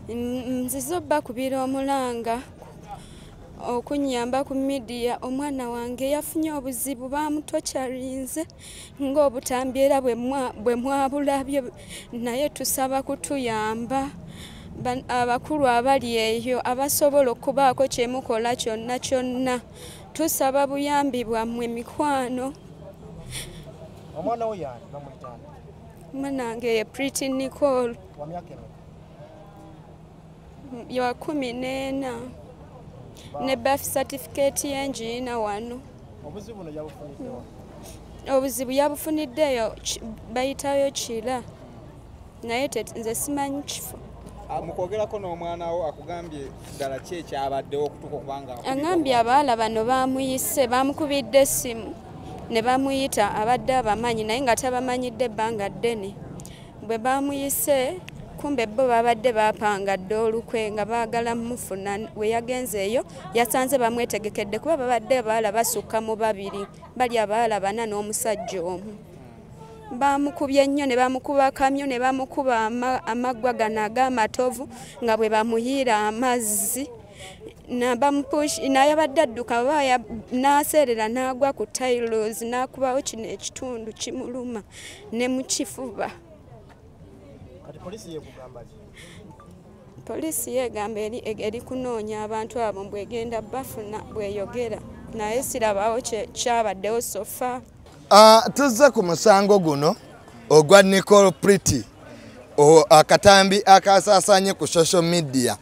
Nzizo bakubira omulanga okunyamba ku media. Omwana wange yafunye obuzibu bamutocharinze ng'obutambyera bwe mwabulabye, naye tusaba kutuyamba abakulu abali eyo abasobola okubaako kyemukola kyonna kyonna. Tusaba buyambi bwammwe mikwano. Omwana we yani bamuyitana? Omwana wange ye Pretty Nicole. Wa myaka emeka? Ya 14 ne birth certificate yenjina wano. Obuzibu no yabufunidde wa? Obuzibu yabufuniddeyo bayitayo kira, naye nze simanyi kifo. Mukwogerako n'omwana wo akugambye ddala ki ekyabaddewo okutuuka okubanga agambye abawala bano bamuyise, bamukubidde essimu ne bamuyita abadde abamanyi naye nga tabamanyidde ebbanga ddene. Bwe bamuyise kumbe bo babadde bapangadde olukwe nga baagala mufuna. We yagenzeeyo yasanze bamwetegekedde kuba babadde abawala basukka mu 2, bali abawala 4 n'omusajja omu. Bamukubye nnyo ne bamukuba kamyo ne bamukuba amaggwa gano ag'amatovu nga bwe bamuyiira amazzi. Naye abadde adduka n'aseerera n'agwa ku tiles n'akubawo kino ekitundu kimuluma ne mu kifuba. Poliisi yegamba eri kunoonya abantu abo bwegenda bafuna bweyogera, naye sirabawo kyabaddewo sofa. Tuzze ku musango guno ogwa Nicole Pretty akatambi akasaasanye ku social media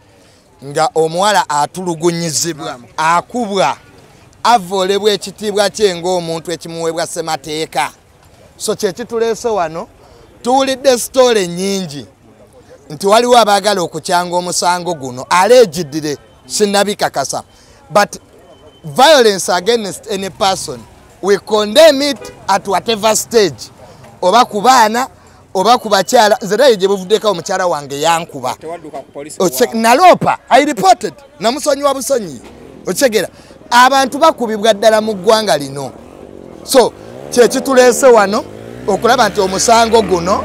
nga omuwala atulugunyizibwa, akubwa, avolebwa ekitiibwa kye ng'omuntu ekimuweebwa ssemateeka. So kyekituleese wano tuwulidde story nyingi nti waliwo abaagala okukyanga omusango guno allegedly sinnabikakasa, but violence against any person we condemn it at whatever stage. Oba ku baana oba ku bakyala. Nze naye gye buvuddeko omukyala wange yankuba naloopa, I reported namusonyiwa busonyi. Okitegeera abantu bakubibwa ddala mu ggwanga lino. So kyekituleese wano okulaba nti omusango guno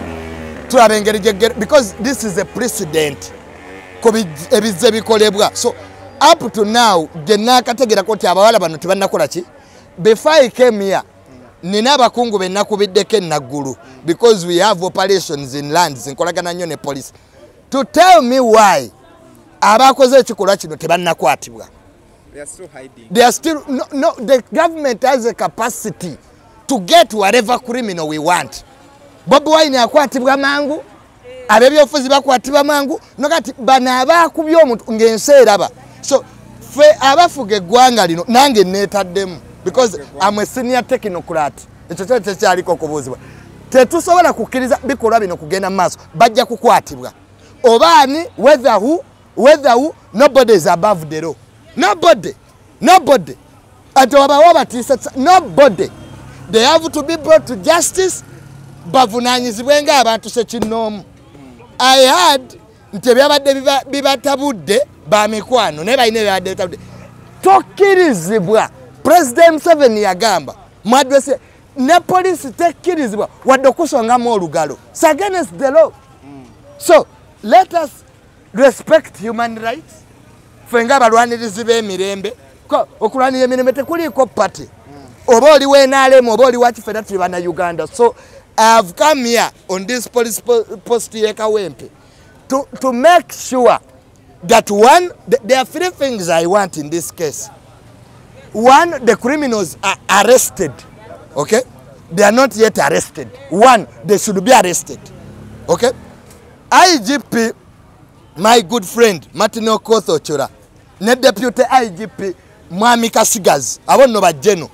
tulaba engeri gye, because this is a precedent ku ebizze bikolebwa. So up to now gye naakategerako nti abawala bano tebannakola ki. Before I came here, nina abakungu be nakubiddeko enaggulu because we have operations in lands nkolagana nnyo ne police to tell me why abakoze ekikolwa kino tebannakwatibwa. They are still hiding. They are still no, the government has a capacity to get whatever criminal we want. Bobi Wine akwatibwa mangu, abebyofuzi bakwatibwa mangu, nokati bana abakubye omuntu ng'ensi eraba. So fe abafuga eggwanga lino nange neetaddemu because I'm a senior technocrat. Ekyo kyaliko okubuuzibwa. Tetusobola kukkiriza bikolwa bino kugenda maaso, bajja kukwatibwa. Obaani whether who, nobody is above the law. Nobody. Ate wabawo batiisa, nobody. They have to be brought to justice. Bavunaanyizibwe ng'abantu sekinnoomu. I heard nti byabadde bibatabudde ba mikwano naye balina byabadde bitabudde. Tokkirizibwa. President Museveni yagamba mu address ne police tekkirizibwa wadde okusongamu olugalo. It's against the law. So let us respect human rights. Fenga abalwanirizi b'emirembe okulwanira emirembe tekuliiko party. Oba oli w'NRM oba oli wa kifedera tuli bana Uganda. So I have come here on this police post here Kawempe to make sure that one, there are 3 things I want in this case. One, the criminals are arrested. Okay? They are not yet arrested. One, they should be arrested. Okay? IGP, my good friend, Martino Kothochora, ne Deputy IGP, Mwami Kasigazi, abono bajeno.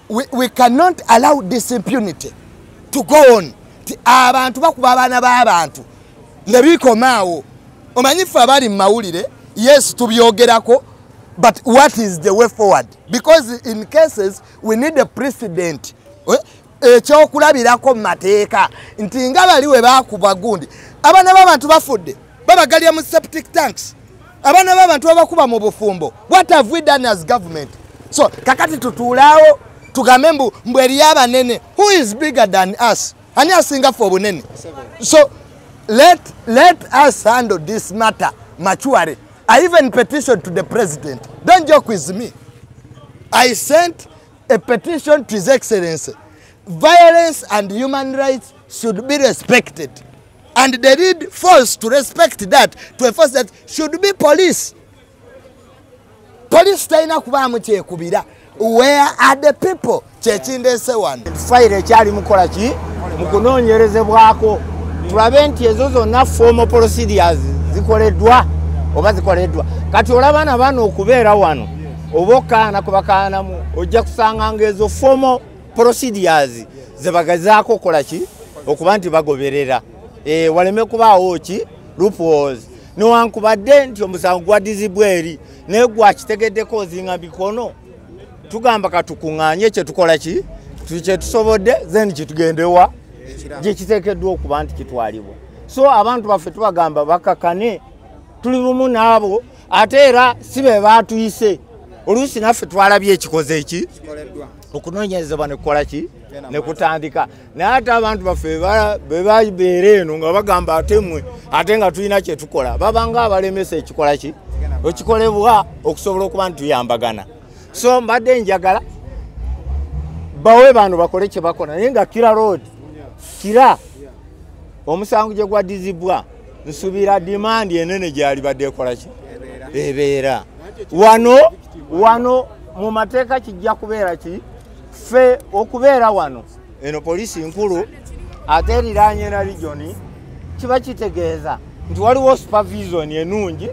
We cannot allow this impunity to go on. Abantu bakuba abaana b'abantu ne bikomaawo. Omanyifu abali mu mawulire, yes tubyogerako, but what is the way forward? Because in cases we need a precedent. Ekyokulabirako mu mateeka nti nga bali we bakuba gundi abaana b'abantu bafudde babagalya mu septic tanks, abaana b'abantu babakuba mu bufumbo. What have we done as government? So kakati tutuulaawo tugambe mbu eriyo abanene. Who is bigger than us? Ani asinga ffe obunene? So let us handle this matter mortuary. I even petitioned to the president. Don't joke with me. I sent a petition to His Excellency. Violence and human rights should be respected. And they did force to respect that, to enforce that should be police. Police taina kubamu kyekubira. Where are the people? Kyekindese wano. Fire kyali mukola ki? Mukunoonyerezebwako. Tulabe nti ezo zonna formal procedures zikoleddwa oba zikoleddwa. Kati olabana bano okubeera wano. Obokaana kubakaanamu ojja kusanga ngezo formal procedures zebagazaako kola ki? Okuba nti bagoberera. Waleme kubaawo ki? Loopholes. Newankubadde nti omusango gwadizibwa eri naye gwakitegeddeko ozinga bikono. Tugamba katukuŋŋaanye kye tukola ki? Kye tusobodde then kitugendewa gye kiteekeddwa okuba nti kitwalibwa. So abantu baffe tubagamba bakakane tuli bumu naabo ate era si be baatuyise. Oluusi naffe twalabye ekikoze eki okunoonyerezebwa ne kukola ki ne kutandika. Naye ate abantu baffe be babeera eno nga bagamba ate mmwe ate nga tulina kye tukola babanga abalemesa ekikola ki okikolebwa okusobola okuba nti tuyambagana. So mbadde njagala bawe bano bakole kye bakola naye nga Kira Road Kira omusango gye gwadizibwa nsuubira demand enene gyali badde ekola ki ebeera wano mu mateeka kijja kubeera ki ffe okubeera wano eno poliisi nkulu ate eriraanye na regioni kiba kitegeeza nti waliwo supervision enungi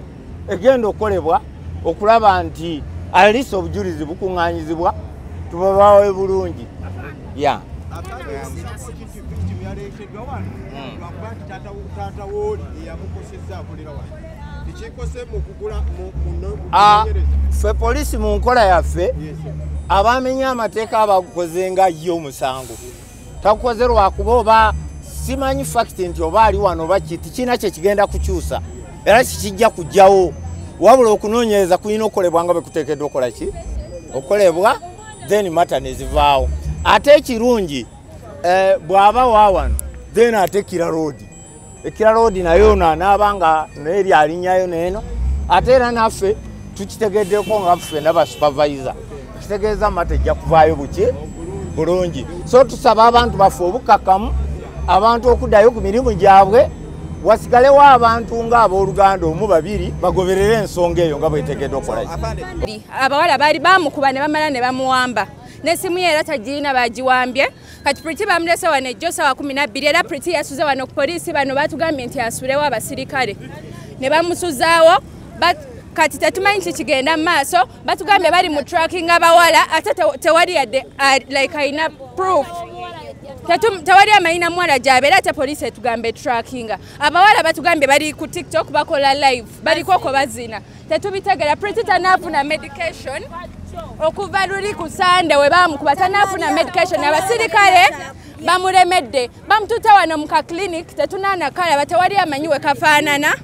egenda okukolebwa okulaba nti alisa obujulizi bukuŋŋaanyizibwa tubabawe bulungi. Yeah. Ffe poliisi mu nkola yaffe abamenya amateeka abakozenga ye omusango takukoze lwakuba oba simanyi fact nti oba ali wano oba kiti kiina kye kigenda kukyusa era kikijja kujjawo wabula okunoonyereza kulina okukolebwa nga bwe kuteekeddwa okukola ki okukolebwa then mata ne zivaawo. Ate ekirungi bw'aba waawano then ate Kira Road. Kira Road nayo naaba n'eri alinnyayo n'eno ate era naffe tukitegeddeko nga ffe n'aba supervisor kitegeeza mata ejja kuvaayo buki bulungi. So tusaba abantu baffe obukakamu abantu okuddayo ku mirimu gyabwe wasigalewo abantu ng'abooluganda omu babiri bagoberere ensonga eyo nga bwetegeddwa okukola ki. Abawala baali bamukuba ne bamala ne bamuwamba n'essimu ye era tagirina baagiwambye. Kati Pretty bamulese wano ejjo ssaawa 12 era Pretty yasuze wano ku poliisi bano batugambye nti asuulewo abasirikale ne bamusuzaawo. Kati tetumanyi kikigenda mu maaso batugambye bali mu tracking abawala ate tewali yadde like ayina proof. Tewali amayina mwala gy'abe era ate poliisi etugambe trackinga. Abawala batugambye bali ku TikTok bakola live balikoko bazina tetubitegera. Pretty tanaafuna medication okuva luli ku Sande we bamukuba tanaafuna medication. Abasirikale bamulemedde bamututa wano mu ka clinic tetunaana kalaba tewali amanyiwe kafaanana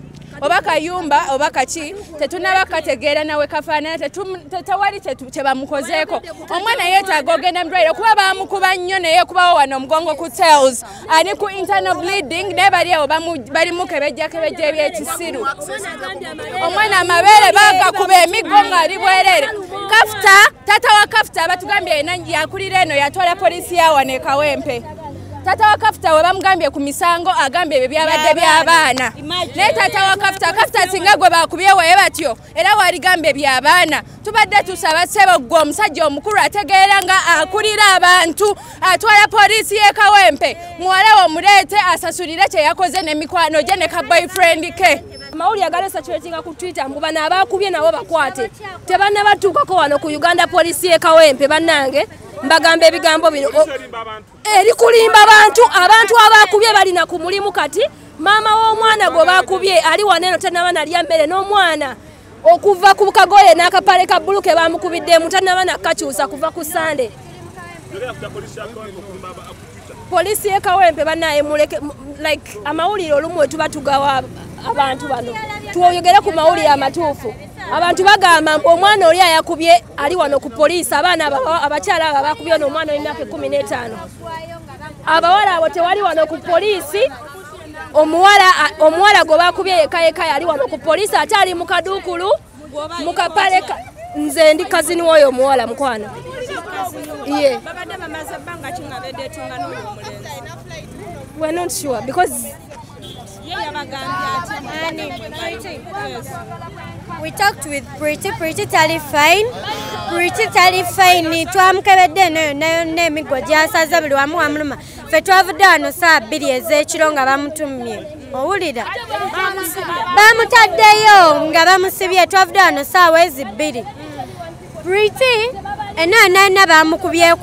oba kayumba oba kaki tetunaba kategeera nawe kafaanana tewali kye bamukozeeko. Omwana yeetaaga ogenda mudwaliro kuba bamukuba nnyo naye kubawo wano omugongo ku tails ani ku internal bleeding naye bali awo balimu kebejja ebyekisiru. Omwana amabeere baagakuba emiggo ng'ali bwerere. Kafuta tata wa Kafuta batugambye yakulira eno yatwala poliisi ya wano e Kawempe. Tata wa Kafuta we bamugambye ku misango agambye ebyo byabadde by'abaana. Naye tata wa Kafuta singa gwe bakubye waye batyo era waligambye by'abaana. Tubadde tusaba ssebo gwe omusajja omukulu ategeera nga akulira abantu atwala poliisi y'e Kawempe muwala we muleete asasulire kye yakoze n'emikwano gye ne ka boyfriend ke. Amawulire agalesa kyetinga ku Twitter mbu bano abaakubye nabo bakwate tebannabatuukako wano ku Uganda poliisi y'e Kawempe bannange mbagamba ebigambo bino eri kulimba abantu abaakubye balina ku mulimu. Kati maama w'omwana gwe baakubye ali wano eno tannaba nalya mmere n'omwana okuva ku kagoye n'akapale ka bbulu ke baamukubiddemu tannaba nakakyusa kuva ku Sande. Poliisi y'e Kawempe bannaye muleke like amawulire olumu we tuba tugawa abantu bano twogere ku mawulire amatuufu. Abantu bagamba omwana oli ayakubye ali wano ku poliisi abaana abakyala abo bakubye n'omwana w'emyaka 15. Abawala abo tewali wano ku poliisi omuwala gwe bakubye yekayeka yali wano ku poliisi ate ali mu kadukulu mu kapale nze ndi kazini w'oyo omuwala mukwano. Ye. We're not sure because we talked with Pretty terrifying. Pretty terrifying ni twamukebedde nayo n'emigo gyasaza buli wamu wamuluma. Ffe twavudde wano saa 2 ez'ekiro nga bamutumye. Owulira? Bamutaddeyo nga bamusibye twavudde wano saawa 2. Pretty enana bamukubye.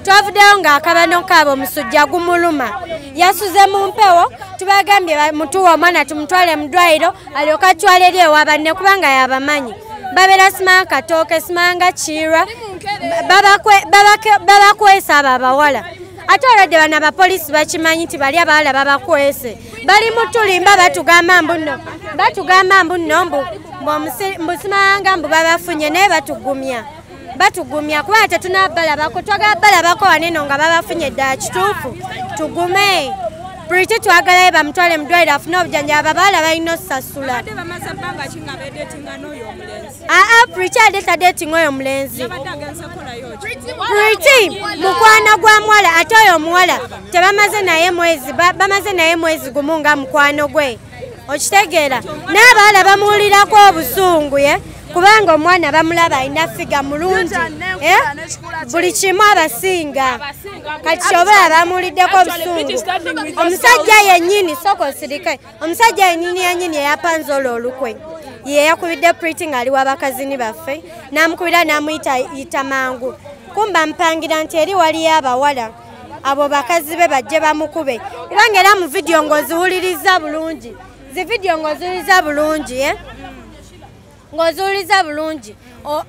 Twavuddeyo ng'akabano kaabo omusujja gumuluma. Yasuze mu mpewo tubagambye mutuwa omwana tumutwale mu ddwaliro alyoka atwale eri ewa banne kubanga yabamanyi. Babeera simanga katooke simanga kiirwa babakwesa abo abawala. Ate olwadde bano abapoliisi bakimanyi nti bali abawala babakwese. Bali mutulimba batugamba mbuno mbusimanga mbu babafunye naye batugumya kuba tetunabalabako twagala balabako waneno nga babafunye ddala kituufu tugume. Pretty twagalayo bamutwale mu ddwaliro afune obujjanjabi abawala balina osasula. Pretty adeeta dating oyo omulenzi. Pretty mukwano gwa muwala ate oyo omuwala tebamaze naye mwezi gumu nga mukwano gwe. Okitegeera n'abawala bamuwulirako obusungu kubanga omwana bamulaba alina figa mulungi buli kimu abasinga kati kyobola bamuwuliddeko obusungu. Omusajja yennyini soko sirike omusajja yennyini eyapanze olukwe ye yakubidde Pretty ng'ali w'abakazini baffe n'amukubira n'amuyita yita mangu. Kumba mpangira nti eri waliyo abawala abo bakazi be bajje bamukube kubanga era mu vidiyo ng'oziwuliriza bulungi ng'oziwuliriza bulungi.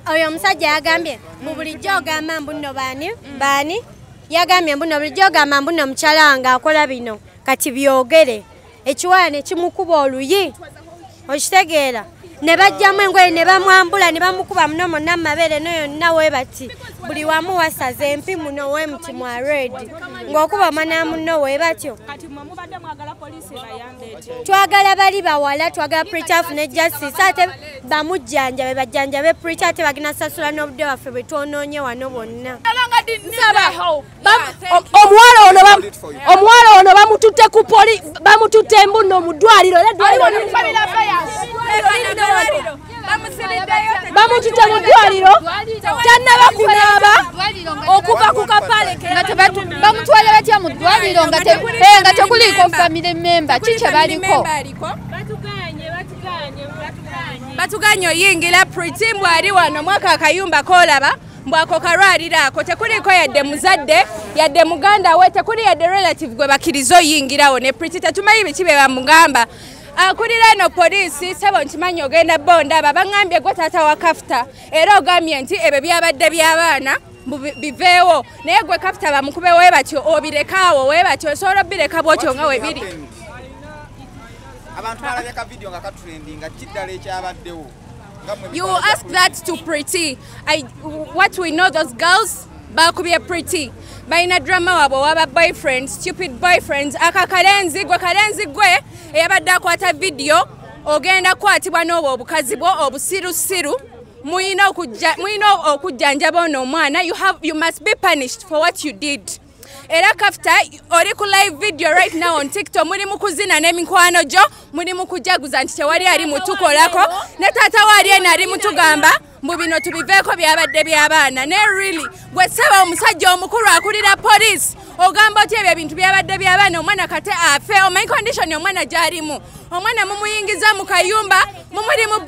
Oyo omusajja yagambye mu bulijjo ogamba mbuno baani yagambye mbuno bulijjo ogamba mbuno mukyala wange akola bino kati byogere ekiwala ne kimukuba oluyi. Okitegeera ne bajjamu engoye ne bamwambula ne bamukuba muno monna mu mabeere noyo nawe bati buli wamu wasaze empi muno we muti mwa red ng'okuba omwana muno we batyo. Twagala bali bawala twagala Pretty afune justice ate bajjanjabe Pretty ate bagina sasula n'obudde baffe bwe twonoonye wano bonna. Omuwala ono bamututte ku poli bamututte embuno mu ddwaliro bamututte mu ddwaliro tannaba kunaaba okuva ku kapale bamutwale batya mu ddwaliro nga tekuliko family member kikye baliko batuganye oyingira Pretty mbwali wano mwaka akayumba kolaba mbwako kalwalira ako tekuliko yadde muzadde yadde muganda we tekuli yadde relative gwe bakirizo oyingirawo ne Pretty tetumanyi biki be bamugamba. Akulira eno poliisi sebo nkimanyi ogenda bonda babangambye gwe taata wa Kafuta era ogambye nti ebyo byabadde by'abaana biveewo naye gwe Kafuta bamukube we batyo obirekaawo we batyo osobola obireka bwotyo nga we biri. Abantu balabye ka video nga katrendinga kiddala ekyabaddewo. You ask that to Pretty. What we know, those girls bakubye Pretty baina drama wabo waba boyfriends, stupid boyfriends. Kalenzi gwe eyabadde akwata video ogenda kwatibwa n'obwo obukazi bwo obusirusiru muyina okujjanjaba ono omwana. You must be punished for what you did. Era Kafuta oli ku live video right now on TikTok muri mukuzina n'emikwano gyo muri mukujaguza nti tewali ali mutukolako ne taata wali ali mutugamba mbu bino tubiveeko byabadde by'abaana ne really gwe saba omusajja omukulu akulira police ogamba oti ebyo bintu byabadde by'abaana omwana kate afe omanyi condition omwana gy'alimu omwana mumuyingiza mu kayumba muri mu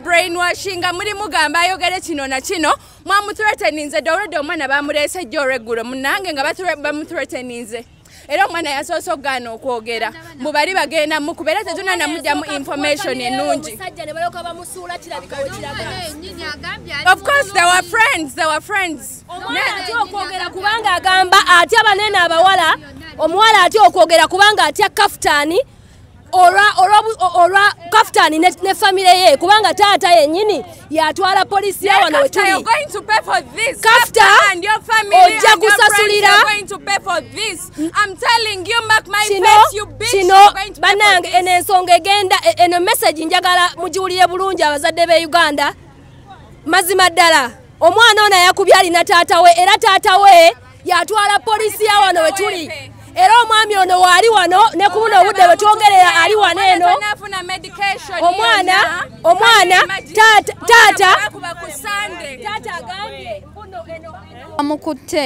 brainwashinga muri mugamba ayogere kino na kino mwamuthreateninze already omwana bamuleese jjo regular munange nga bamuthreateninze era omwana yasoose okugaana okwogera mbu bali bagenda mukubera tetuna namugyamu information ennungi. Of course they were friends. Ate okwogera kubanga agamba atya banene abawala omuwala atya okwogera kubanga atya Kafutani olwa kaftani ne family ye kubanga taata yennyini yatwala polisi ya wano wetuli. You're going to pay for this. Kafta and your family and your friends are going to pay for this. I'm telling you, mark my face, you bitch. You're going to pay for this. Ensonga egenda eno message njagala mujiwulire bulungi abazadde be Uganda. Mazima ddala omwana ono yakubye alina taata we era taata we yatwala polisi ya wano wetuli. Era omwami ono wali wano ne kubuno obudde bwetwogerera ali wano eno omwana taata agambye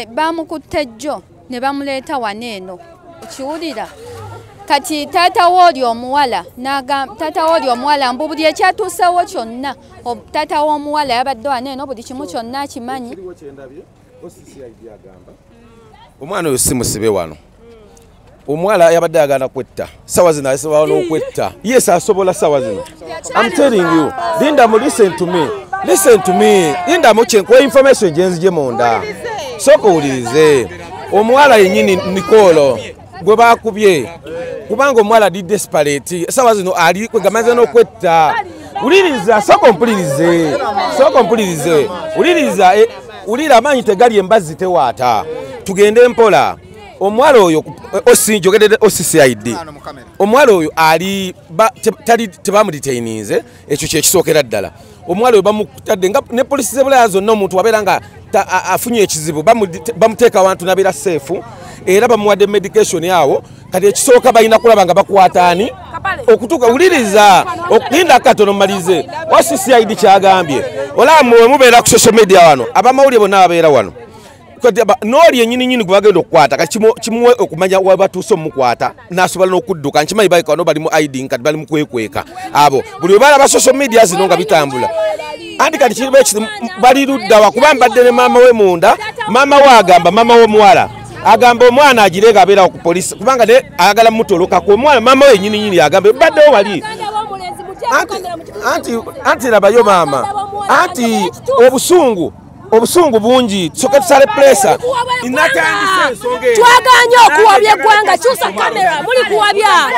bamukutte jjo ne bamuleeta wano eno okiwulira kati taata w'oli omuwala mbu buli ekyatuusewo kyonna taata w'omuwala yabadde wano eno buli kimu kyonna akimanyi. Omwana oyo si musibe wano. Omwala yabadde agana kwetta sawa zino asobola n'okwetta yes asobola sawa zino. I'm telling you, Linda mu listen to me Linda mu kyenkuwa information gye munda soko ulirize omwala yennyini Nicole gwe bakubye kubanga omwala di desperate sawa zino ali kwegamaze n'okwetta uliriza soko mpulirize ulira amanyi tegali embazi tewaata tugende mpola. Omwalo oyo osinjogedde OCCID omwalo oyo ali tebamudetaininze ekyo kyekisookera ddala. Omwalo oyo bamutadde nga ne polisi zebulaya zonna omuntu wabeera nga afunye ekizibu bamuteeka awantu nabeera seefu era bamuwadde medication yawo kati ekisooka balina kulaba nga bakwataani okutuuka wuliriza okulinda katono mmalize OCCID kyagambye olaba mubeera ku social media wano abamawulire bonna babeera wano noli yennyini gwagenda okukwata kimuwe okumanya wabatuuse omukwata nasobola n'okudduka nkimanyi balika no bali mu ID kati bali mu kwekweka abo buli we balaba social media zino nga bitambula anti kati kiriba ekiri bali luddawa kuba mbadde ne maama we munda maama we agamba maama w'omuwala agamba omwana agireega abeerawo ku polisi kubanga ne ayagala mutolokako omwana maama we yennyini agamba baddewo wali anti labayo maama anti obusungu bungi soka tusale pressa inatandise ensonga twaganya okuwabya eggwanga kyusa kamera muli kuwabya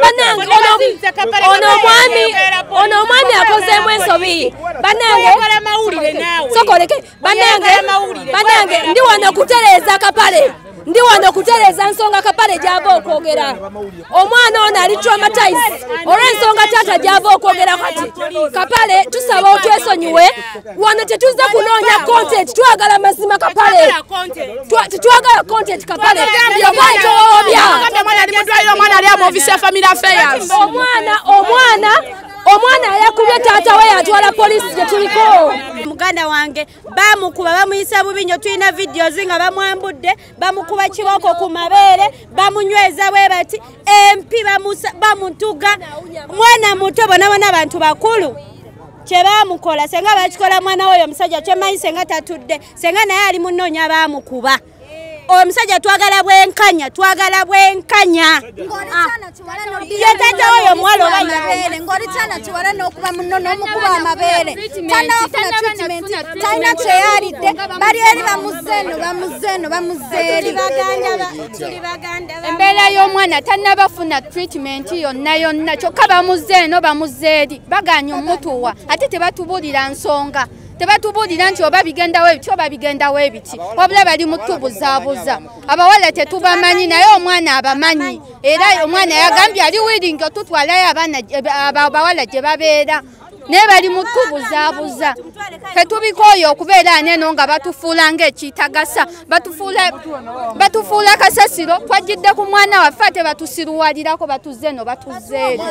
banange ono omwami akozeemu ensobi banange sokoleke banange ndi wano kutereeza kapale ndi wano kutereeza nsonga kapale gyava okwogera omwana ono ali traumatize olw'ensonga taata gyava okwogera kati kapale tusaba otwesonyiwe wano tetuza kunoonya content twagala mazima kapale tetwagala content kapale omwana ali amuvisa ya family affairs omwana ayakubye taata we yatwala polisi gye tuliko muganda wange bamukuba bamuyisa bubi nnyo tulina videos nga bamwambudde bamukuba kiboko ku mabeere bamunyweza bwe bati MP bamutuga mwana muto bona abantu bakulu kye bamukola senga bakikola mwana oyo omusajja kyemanyi senga tatudde senga naye ali munoonya bamukuba omusajja twagala bwenkanya yetata oyo mwalo bamabeere ng'oli tana kiwala n'okuba muno n'omukuba amabeere tanafuna treatment talina kyeyalidde bali eri bamuzeeno embeera y'omwana tannabafuna treatment yonna kyokka bamuze eri baganya omutuwa ate tebatubuulira nsonga tebatubuulira nti oba bigendawo ebiti wabula bali mutubuzaabuza abawala tetubamanyi naye omwana abamanyi era omwana yagambye ali willing otutwalayo abawala gye babeera naye bali mutubuzaabuza tetubikooyo okubeera neno nga batufuula ng'ekiitagasa batufuula kasasiro twajjidde ku mwana waffe ate batusiruwalirako batuzeeno batuzeeri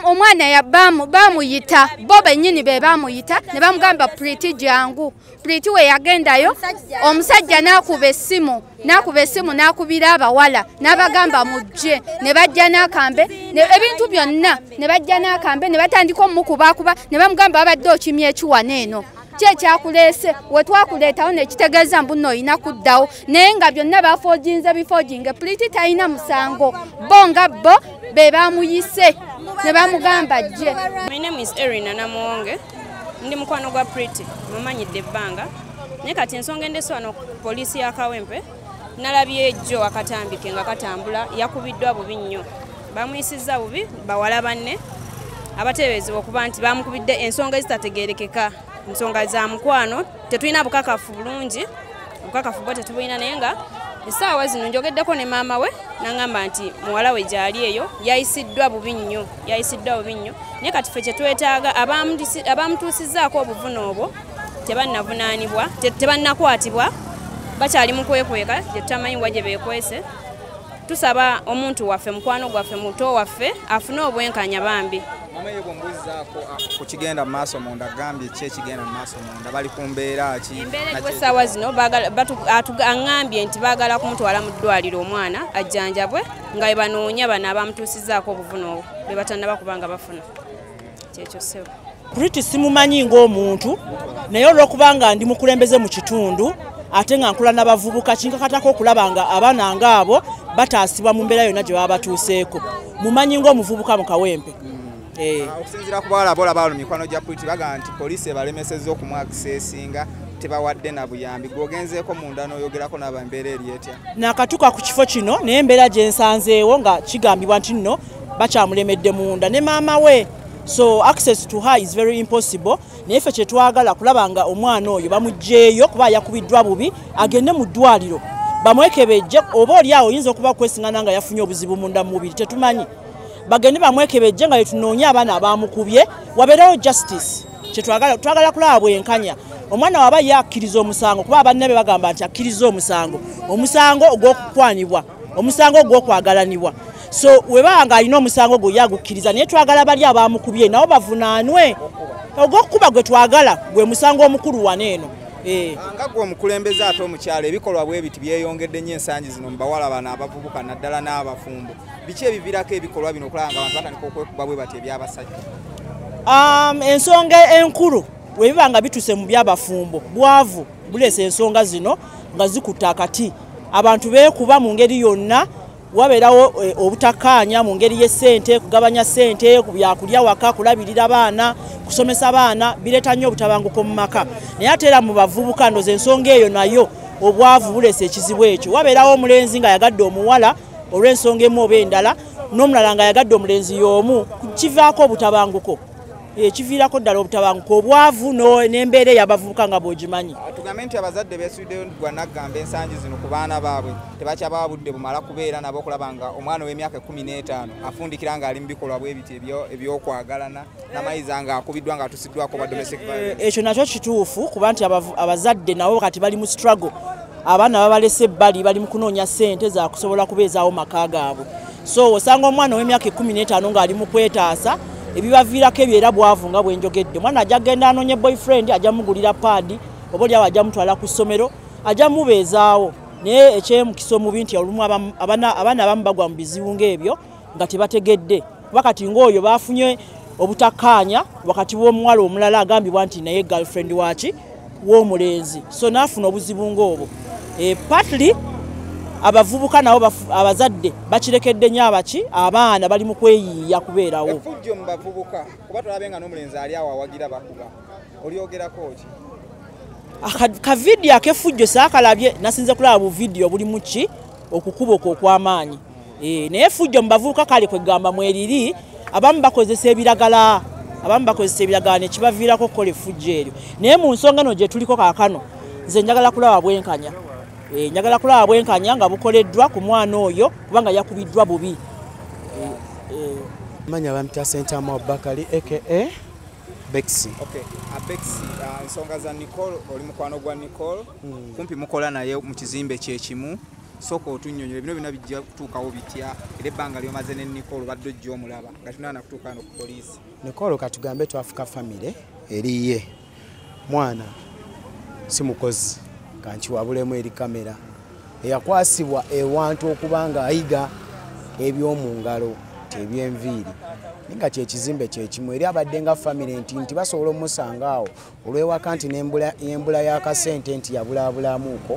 omwana bamuyita bo bennyini be bamuyita ne bamugamba Pretty jangu Pretty we yagendayo omusajja n'akuba essimu n'akubira abawala n'abagamba mujje ne bajja n'akambe ebintu byonna ne bajja n'akambe ne batandika omukubakuba ne bamugamba babadde okimya ekiwana eno kyekyakuleese we twakuleetawo nekitegeeza mbu nno olina kuddawo naye nga byonna bifojinge Pretty talina musango bo nga bo be bamuyise ne bamugamba jje. My name is Erina Namuwonge ndi mukwano gwa Pretty mumanyidde ebbanga naye kati ensonga endese wano poliisi ya Kawempe nalabye ejjo akatambike nga katambula yakubiddwa bubi nnyo bamuyisizza bubi bawala banne abateeberezebwa okuba nti bamukubidde ensonga ezitategeerekeka ensonga za mukwano tetulina bukakafu bulungi obukakafu bwo tetubulina naye nga essaawa zino njogeddeko ne maama we n'aŋŋamba nti muwala we gyali eyo yayisiddwa bubi nnyo naye kati ffe kye twetaaga abamutuusizzaako obuvune obwo tebannavunaanibwa tebannakwatibwa bakyali mu kwekweka gye tutamanyiwa gye beekwese tusaba omuntu waffe mukwano gwaffe muto waffe afune obwenkanya bambi Mama yebo mbuzaako ku kigenda mu maaso munda gambye ki ekigenda mu maaso munda bali ku mbeera ki embeera gw'essaawa zino aŋŋambye nti baagala kumutwala mu ddwaliro omwana ajjanjabwe nga banoonya bano abamutuusizzaako obuvune obwo be batannaba kubanga bafuna kyekyo ssebo Pretty simumanyi ng'omuntu naye olw'okubanga ndi mukulembeze mu kitundu ate nga nkula n'abavubuka kinkakatako okulaba nga abaana ng'abo bataasibwa mu mbeera yonna gye baba batuuseeko mumanyi ng'omuvubuka mu Kawempe okusinziira ku bawala bola baalo mikwano gya Pretty baga nti poliisi ebalemesezza okumwakisesinga tebawadde na buyambi gwogenzeeko munda n'oyogerako n'abambeera eri etya nakatuka ku kifo kino naye embeera gye nsanzeewo nga kigambibwa nti nno bakyamulemedde munda ne maama we so access to her is very impossible naye ffe kyetwagala kulaba nga omwana oyo bamuggyeeyo kuba yakubiddwa bubi agende mu ddwaliro bamwekebejje oba oli awo oyinza okuba kwesiŋŋana nga yafunye obuzibu munda mu mubiri tetumanyi bagende bamwekebejje nga yetunoonya abaana abamukubye wabeerewo justice twagala kulaba bwenkanya omwana waba yakkiriza omusango kuba abanne be bagamba nti akkiriza omusango ogw'okukwanibwa omusango ogw'okwagalanibwa so webanga alina omusango gwe yagukkiriza naye twagala bali abamukubye nabo bavunaanwe ogw'okukuba gwe twagala gwe musango omukulu waneeno nga gwe omukulembeze ate omukyalo ebikolwa bwe biti byeyongedde nnyo ensangi zino mu bawala bano abavubuka naddala n'abafumbo biki ebiviirako ebikolwa bino okulaba nga abantu batandika okwekuba bwe bati ebyabasajja ensonga enkulu bwe biba nga bituse mu byabafumbo bwavu buleesa ensonga zino nga zikutta akati abantu beekuba mu ngeri yonna wabeerawo obutakkaanya mu ngeri y'essente kugabanya ssente byakulya waka kulabirira baana kusomesa baana bireeta nnyo obutabanguko mu maka naye ate era mu bavubuka ndoza ensonga eyo nayo obwavu buleesa ekizibu ekyo wabeerawo omulenzi nga yagadde omuwala olw'ensonga emu oba endala n'omulala nga yagadde omulenzi y'omu kivaako obutabanguko kiviirako ddala obutabanguko obwavu n'embeera ey'abavubuka nga bw'ogimanyi tugambe nti abazadde beesuddeyo gwa naggamba ensangi zino ku baana baabwe tebakyabawa budde bumala kubeera nabo okulaba nga omwana w'emyaka 15 afundikira ng'ali mu bikolwa bwe biti ebyokwagalana n'amayiza nga akubiddwa nga atusiddwako ba domestic violence ekyo nakyo kituufu kuba nti abazadde nabo kati bali mu struggle abaana babalese ebbali bali mu kunoonya ssente za kusobola kubeezaawo maka gaabwe so osanga omwana w'emyaka 15 ng'ali mu kwetaasa ebibaviirako ebyo era bwavu nga bwenjogedde omwana ajja genda anoonye boyfriend ajja mugulira paadi oba oli awo ajja mutwala ku ssomero ajja mubeezaawo naye ekyemukisa omubi nti olumu abaana abamu bagwa mu bizibu ng'ebyo nga tebategedde kuba kati ng'oyo baafunye obutakkaanya wakati w'omuwala omulala agambibwa nti naye girlfriend waki w'omulenzi so naafuna obuzibu ng'obwo partly abavubuka nabo abazadde bakirekedde nnyo abaki abaana bali mu kweyiiya kubeerawo effujjo mu bavubuka kuba tulabe nga n'omulenzi ali awo awagira bakuba olyogerako ki akavidiyo ak'effujjo saakalabye nasinze kulaba buvidiyo buli mu ki okukuba okwo okw'amaanyi naye effujjo mu bavubuka kale kwegamba mweriri abamu bakozesa ebiragala ne kibaviirako okukola effujjo eryo naye mu nsonga eno gye tuliko kaakano nze njagala kulaba bwenkanya njagala kulaba bwenkanya nga bukoleddwa ku mwana oyo kubanga yakubiddwa bubi manya bamita Tamale Bakali aka Bexi Bexi ensonga za Nicole oli mukwano gwa Nicole kumpi mukola naye mu kizimbe kyekimu soko otunnyonnyola bino bina bijja kutuukawo bitya era ebbanga lyomaze ne Nicole badde ojja omulaba nga tunaana kutuuka no ku poliisi Nicole katugambe twafuka famire eriye mwana si mukozi kankiwabulemu eri kamera eyakwasibwa ewantu okubanga ayiga ebyomu ngalo tebyenviiri ninga kyekizimbe kyekimu eri abadde nga famire nti basobola omusanga awo olwewaka nti n'embula y'akasente nti yabulaabulamuuko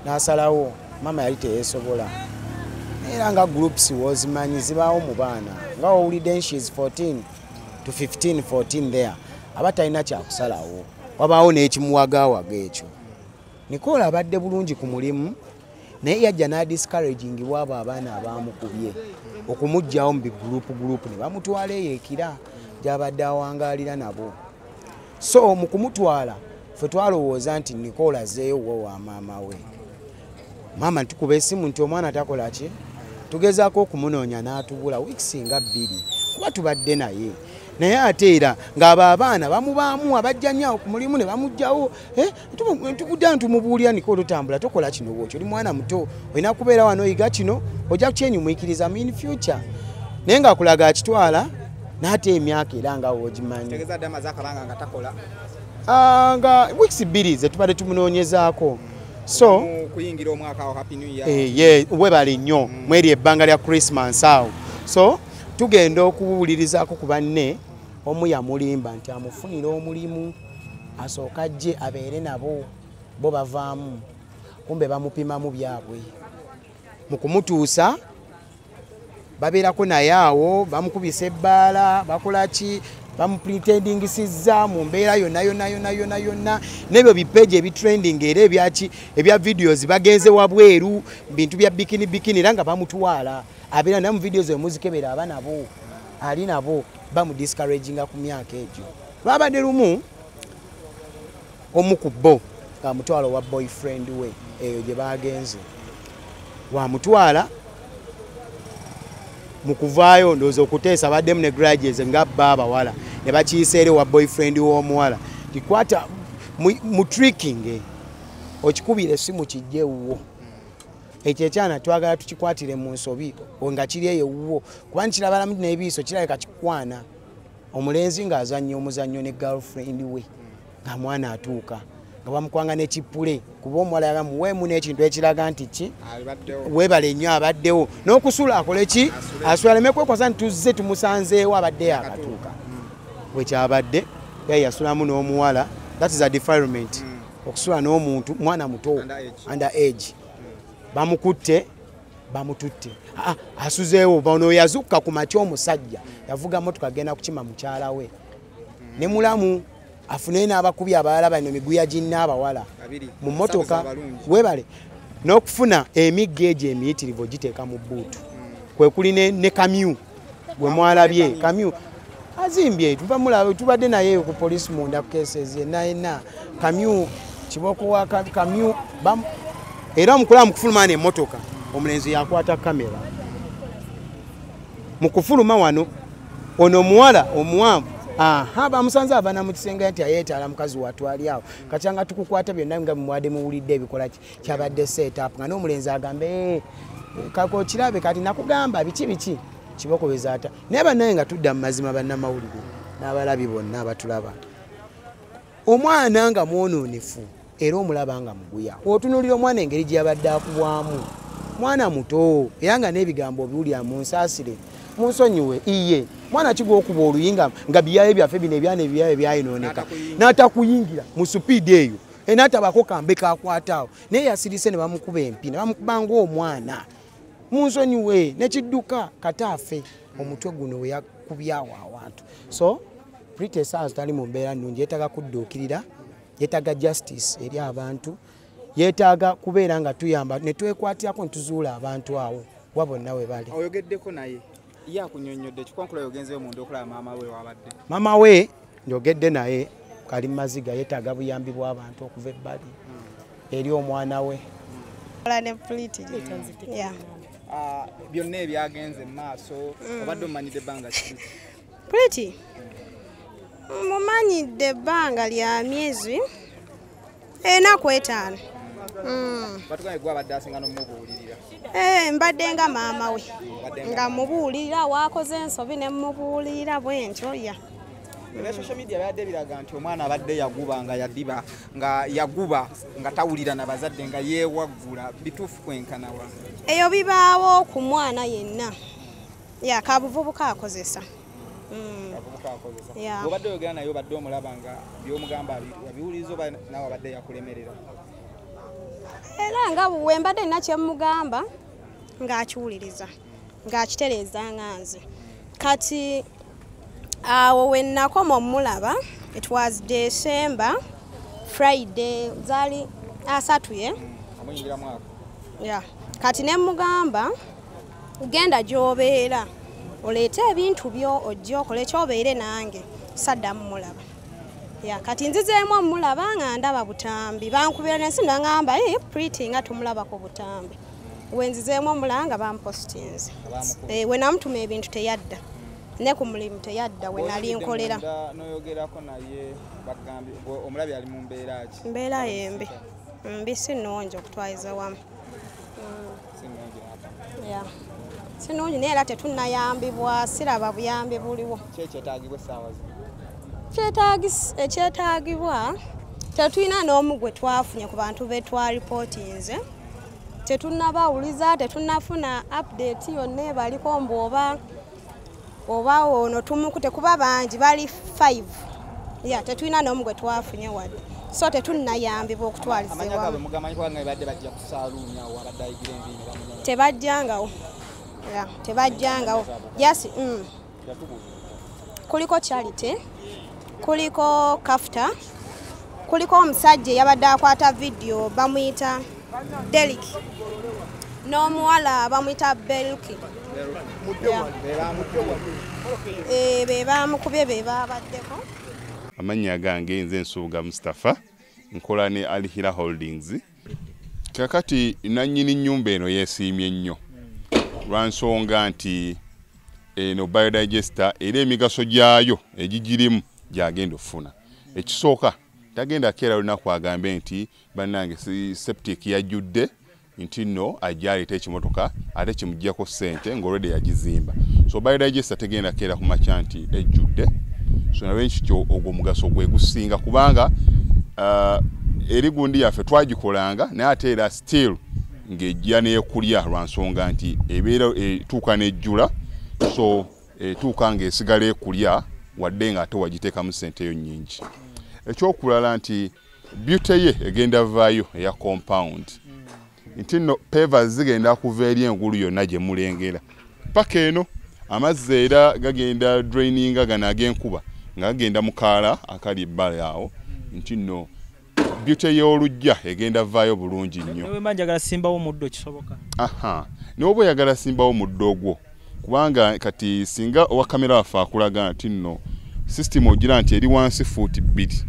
n'asalawo mama yali teyeesobola era nga groups wozimanyi zibaawo mu baana nga owulidde she is 14 to 15 14 there aba talina kyakusalawo wabaawo n'ekimuwagaawaga ekyo Nicole abadde bulungi ku mulimu naye yajja n'adiscouraging bw'abo abaana abamukubye okumugjawo mu bigurupu ne bamutwala eyeekira gy'abadde awangaalira nabo. So mu kumutwala ffe twalowooza nti Nicole azzeeyo wa maama we. Maama tukuba essimu nti omwana takola ki? Tugezaako okumunoonya n'atubula wiiki nga 2 kuba tubadde naye. Naye ate era ng'abo abaana bamubaamu abajja nnyo ku mulimu ne bamugjawo. Tukudda ntumubuulira Nicole tambula tokola kino bw'otyo oli mwana muto olina kubeera wano oyiga kino ojja kukyenyumwikiriza mu in future. Naye ng'akulaga akitwala n'ate emyaka era nga w'ogimanyi. Tegeza dde amaze akabanga nga takola. Nga wiiki 2 ze tubadde tumunoonyezaako. So kuyingira omwaka wa happy new year. Webale nnyo mweri ebbanga lya Christmas awo. So tugenda okuwulirizaako ku banne omu yamulimba nti amufunira omulimu asooka ajje abeere nabo bo bavaamu kumbe bamupimamu byabwe mu kumutuusa babeerako naye awo bamukubisa ebbaala bakola ki bamupretendingisizza mu mbeera yonna n'ebyo bipeegi ebitrending era ebyaki ebya videos bagenze wabweru bintu bya bikini era nga bamutwala abeera naye mu videos emuzikebera aba nabo ali nabo bamudiscouraginga ku myaka egyo. Lwabadde lumu omu ku bo amutwala wa boyfriend we eyo gye bagenze wamutwala mu kuvaayo ndowooza okuteesa baddemu ne graduates nga bba abawala ne bakiisa eri wa boyfriend w'omuwala tikwata mu tricking okikubira essimu kijje ewuwo ekyo ekyana twagala tukikwatire mu nsobi nga kiri eyo ewuwo kuba nkirabalamu n'ebiiso kirabika kikwana omulenzi ng'azannya omuzannyo ne girlfriend we nga mwana atuuka nga bamukwanga n'ekippule kuba omuwala yagamuweemu n'ekintu ekiraga nti ki webale nnyo abaddewo n'okusula akole ki asula leme kwekwasa nti tuzze tumusanzeewo abadde yakatuuka bwekyabadde yasulamu n'omuwala that is a defilement okusula n'omuntu mwana muto under age bamukutte bamututte asuzeewo bano yazukka ku makya omusajja yavuga motoka agenda kukima mukyala we ne mulamu afune n'abakubi abalala bano miguya ginna abawala mu motoka webale n'okufuna emigga egyo emiyitirivu giteeka mu bbuutu kwe kuli ne kamyu gwe mwalabye kamyu azimbye tubadde naye ku poliisi munda ku cases yenna kamyu kiboko wa kamyu era omukula mu kufuluma n'emmotoka omulenzi yakwata kamera mu kufuluma wano ono omuwala omuwanvu bamusanze abana mu kisenge nti ayeetaala mukazi watwali awo kacyanga tukukwata byonna nga mumwadde muwulidde ebikola kyabadde setup nga n'omulenzi agambe kako kirabe kati nakugamba biki kibokobeza ata naye bannaye nga tudda mu mazima bannamawulire n'abalabi bonna abatulaba omwana nga mwononefu era omulaba nga muguya otunulira omwana engeri gye yabadde akubwamu mwana muto era nga n'ebigambo obiwulira mu nsaasire munsonyiwe iye mwana kigwa okuba oluyinga nga byaye byaffe bino ebyana ebyaye byayinooneka n'atakuyingira mu supiidi eyo n'atabako kambe kakwataawo naye yasirise ne bamukuba empi ne bamukubanga omwana munsonyiwe nekidduka kataafe omutwe guno we yakubyawo awantu so Pretty Stars tali mu mbeera nnungi yeetaaga kudduukirira yeetaaga justice eri abantu yeetaaga kubeera nga tuyamba ne twekwatirako ntuzuula abantu awo wa bonna we bali oyogeddeko naye yakunyonyodde kikonkula yogenzeyo munda okulaba maama we wabadde maama we njogedde naye kali maziga yeetaaga buyambi bw'abantu okuva ebbali eri omwana we byonna ebyagenze mu maaso obadde omumanyidde ebbanga ki Pretty mumanyidde ebbanga lya myezi enaku 5 batugaye gwe abadde asinga n'omubuulirira mbadde nga maama we nga mubuulirira wakoze ensobi ne mubuulirira bwentyo ya social media byadde biraga nti omwana abadde yaguba nga yaddiba nga yaguba nga tawulira na bazadde nga yeewaggula bituufu kwenkanawa eyo bibaawo ku mwana yenna kabuvubuka akozesa obadde oyogera naye obadde omulaba nga byomugamba abiwuliriza oba nawe abadde yakulemerera era nga we mbadde nina kyemugamba ng'akiwuliriza ng'akitereeza nga nze kati awo we nakoma omulaba it was December Friday zaali Asatu ye. Amuyingira mwaka. Ya. Kati ne mugamba genda gy'obeera oleete ebintu byo ojja okole ky'obeere nange saddamu mulaba. Ya kati nzizeemu mulaba nga ndaba butambi bankubira nensi nangamba Pretty nga tumulaba ku butambi. Wenzizeemu mulanga bampostinze. We namutuma ebintu teyadda. Ne ku mulimu teyadda we nali nkolera. Noyogerako naye bagambi omulabi ali mu mbeera ki? Mbeera yembi. Mbi sinonjo okutwaliza wamu. Ya. Sinonjo naye era tetunnayambibwa siraba buyambi buliwo. Kyetaagibwa essaawa zino. Ekyetaagibwa tetulina n'omu gwe twafunye ku bantu be twaripootinze. Tetunnabawuliza tetunnafuna update yonna ebaliko mbu oba ono tumukute kuba bangi bali 5. Ya tetulina n'omu gwe twafunye wadde. So tetunnayambibwa okutwaliza ewamu. Amanya gaabwe mugamanyi kubanga badde bajja ku saaluuni awo abadde ayigira enviiri bamunywa. Tebajjangawo. Ya tebajjangawo. Yes. Kuliko Charity. Kuliko Kafta. Kuliko omusajja yabadde akwata video bamuyita Delik. N'omuwala bamuyita Belki. Be bamukubye be babaddeko. Amannya gange nze Nsubuga Mustafa nkola ne Alihira Holdings. Kakati nannyini nnyumba eno yeesiimye nnyo lwansonga nti eno biodigester era emigaso gyayo egigirimu gyagenda ofuna. Ekisooka tagenda keera lunaku agambe nti bannange septic yajjudde nti nno ajja aleeta ekimotoka ate kimuggyako ssente ng'olwedde yagizimba. So biodigester tegenda keera ku makya nti ejjudde. So nawe nkityo ogwo mugaso gwe gusinga kubanga eri gundi yaffe twagikolanga naye ate era still ng'ejja n'ekulya lwansonga nti ebeera etuuka n'ejjula so etuuka ng'esigala ekulya wadde ng'ate wagiteekamu ssente yo nnyingi. Ekyokulala nti beauty ye egenda vaayo eya compound nti nno pavers zigenda kuva eri engulu yonna gye mulengera paka eno amazzi era gagenda draininga gano ag'enkuba nga gagenda mu kaala akali ebbala awo nti nno beauty y'olujja egenda vaayo bulungi nnyo. Newe manjagala simbawo muddo kisoboka. N'oba oyagala simbawo muddo ogwo kubanga kati singa owa kamera waffe akulaga nti nno system ogira nti eri wansi fuuti 2.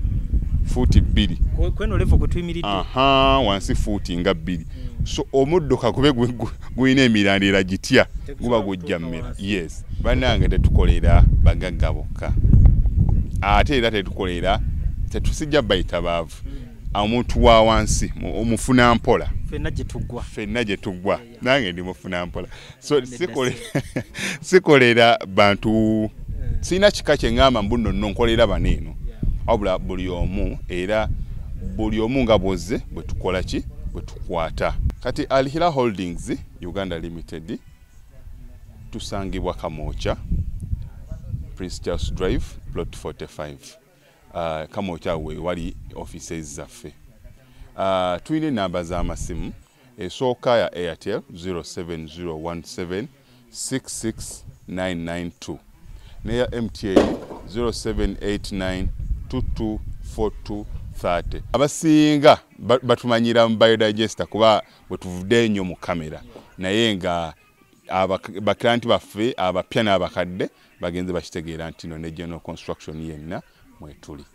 Kweno level kwe tuyimiridde. Wansi fuuti nga 2. So omuddo kakube guyina emirandira gitya guba gujja mmera. Yes. Bannange tetukolera bagagga bokka. Ate era tetusijja bayita baavu. Omuntu wa wansi omufuna mpola. Fenna gye tuggwa. Nange ndi mufuna mpola. So sikolera bantu sina kika kye ngamba mbuno nonkolera baneeno. Wabula buli omu era buli omu nga bwozze bwe tukola ki bwe tukwata. Kati Alihira Holdings Uganda Limited tusangibwa Kamoocha Prince Charles Drive plot 45. Kamoocha we wali offices zaffe. Tuyina namba z'amasimu esooka ya Airtel 07017669992 neya MTN 0789224230. Abasinga batumanyira mu biodigester kuba bwe tuvudde nnyo mu kamera naye nga baklanti baffe abapya n'abakadde bagenze bakitegeera nti no ne general construction yenna mwetuli.